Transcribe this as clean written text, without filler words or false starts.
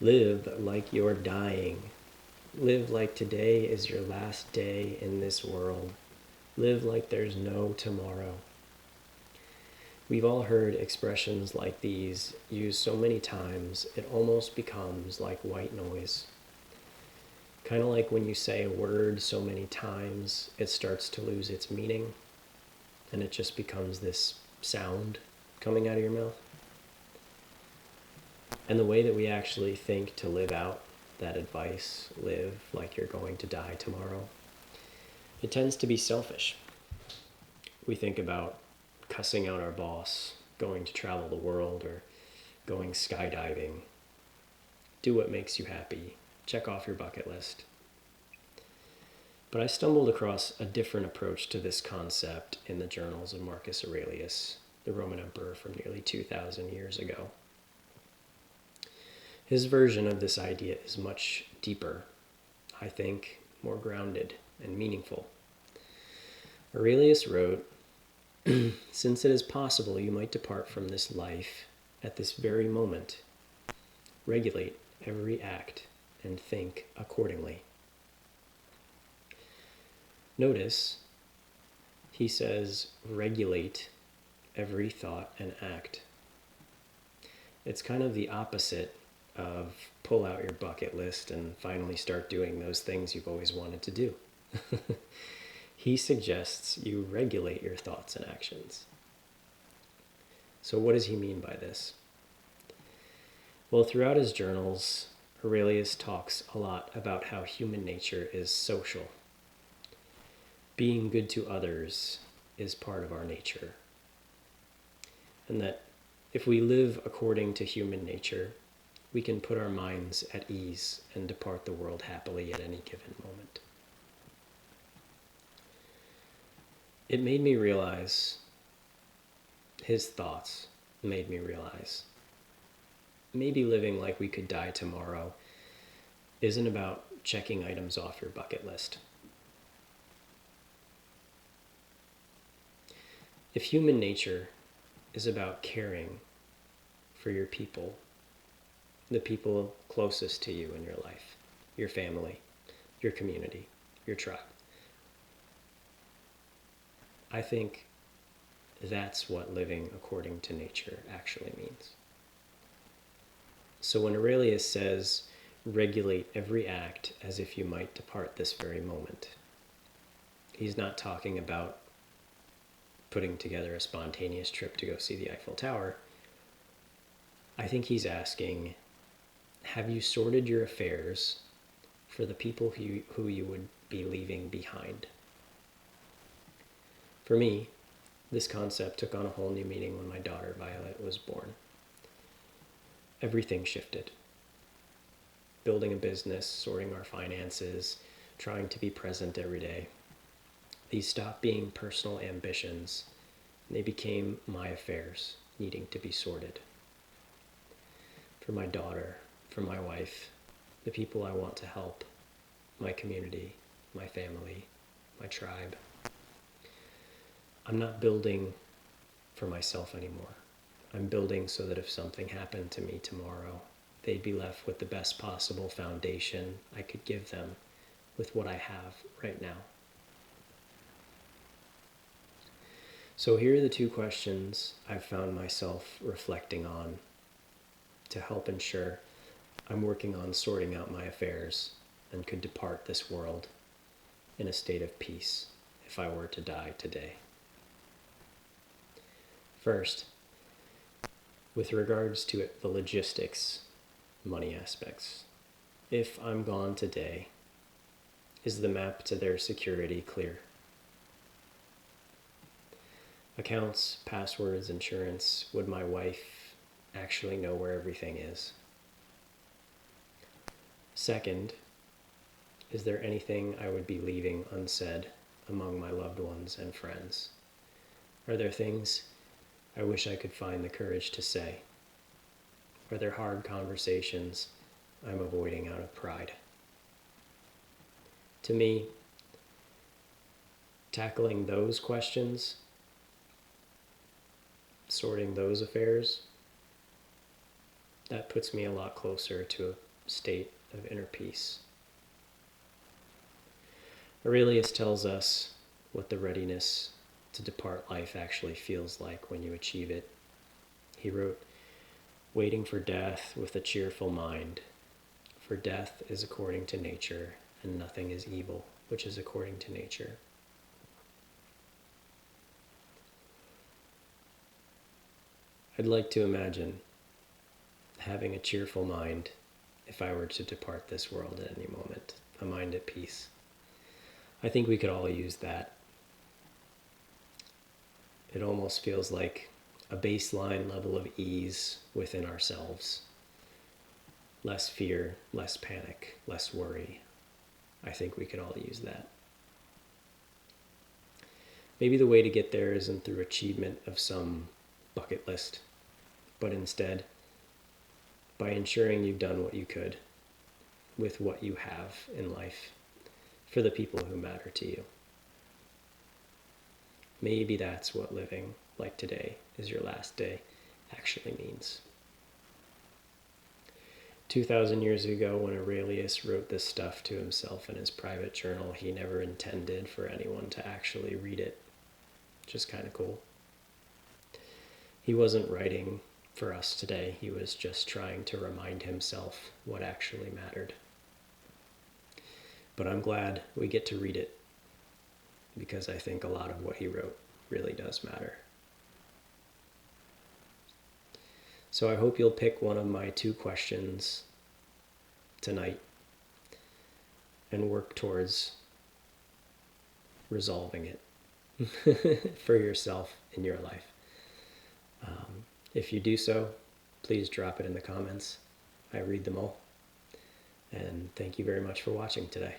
Live like you're dying. Live like today is your last day in this world. Live like there's no tomorrow. We've all heard expressions like these used so many times it almost becomes like white noise. Kind of like when you say a word so many times it starts to lose its meaning and it just becomes this sound coming out of your mouth. And the way that we actually think to live out that advice, live like you're going to die tomorrow, it tends to be selfish. We think about cussing out our boss, going to travel the world, or going skydiving. Do what makes you happy. Check off your bucket list. But I stumbled across a different approach to this concept in the journals of Marcus Aurelius, the Roman emperor from nearly 2,000 years ago. His version of this idea is much deeper, I think, more grounded and meaningful. Aurelius wrote, "Since it is possible you might depart from this life at this very moment, regulate every act and think accordingly." Notice, he says, regulate every thought and act. It's kind of the opposite of pull out your bucket list and finally start doing those things you've always wanted to do. He suggests you regulate your thoughts and actions. So what does he mean by this? Well, throughout his journals, Aurelius talks a lot about how human nature is social. Being good to others is part of our nature. And that if we live according to human nature, we can put our minds at ease and depart the world happily at any given moment. It made me realize, his thoughts made me realize, maybe living like we could die tomorrow isn't about checking items off your bucket list. If human nature is about caring for your people, the people closest to you in your life, your family, your community, your tribe, I think that's what living according to nature actually means. So when Aurelius says, regulate every act as if you might depart this very moment, he's not talking about putting together a spontaneous trip to go see the Eiffel Tower. I think he's asking, have you sorted your affairs for the people who you would be leaving behind? For me, this concept took on a whole new meaning when my daughter Violet was born. Everything shifted. Building a business, sorting our finances, trying to be present every day. These stopped being personal ambitions, and they became my affairs, needing to be sorted. For my daughter, for my wife, the people I want to help, my community, my family, my tribe. I'm not building for myself anymore. I'm building so that if something happened to me tomorrow, they'd be left with the best possible foundation I could give them with what I have right now. So here are the two questions I've found myself reflecting on to help ensure I'm working on sorting out my affairs and could depart this world in a state of peace if I were to die today. First, with regards to the logistics, money aspects, if I'm gone today, is the map to their security clear? Accounts, passwords, insurance, would my wife actually know where everything is? Second, is there anything I would be leaving unsaid among my loved ones and friends? Are there things I wish I could find the courage to say? Are there hard conversations I'm avoiding out of pride? To me, tackling those questions, sorting those affairs, that puts me a lot closer to state of inner peace. Aurelius tells us what the readiness to depart life actually feels like when you achieve it. He wrote, "Waiting for death with a cheerful mind, for death is according to nature, and nothing is evil, which is according to nature." I'd like to imagine having a cheerful mind if I were to depart this world at any moment, a mind at peace. I think we could all use that. It almost feels like a baseline level of ease within ourselves. Less fear, less panic, less worry. I think we could all use that. Maybe the way to get there isn't through achievement of some bucket list, but instead by ensuring you've done what you could with what you have in life for the people who matter to you. Maybe that's what living like today is your last day actually means. 2,000 years ago, when Aurelius wrote this stuff to himself in his private journal, he never intended for anyone to actually read it. Just kind of cool. He wasn't writing for us today. He was just trying to remind himself what actually mattered. But I'm glad we get to read it, because I think a lot of what he wrote really does matter. So I hope you'll pick one of my 2 questions tonight and work towards resolving it for yourself in your life. If you do so, please drop it in the comments. I read them all. And thank you very much for watching today.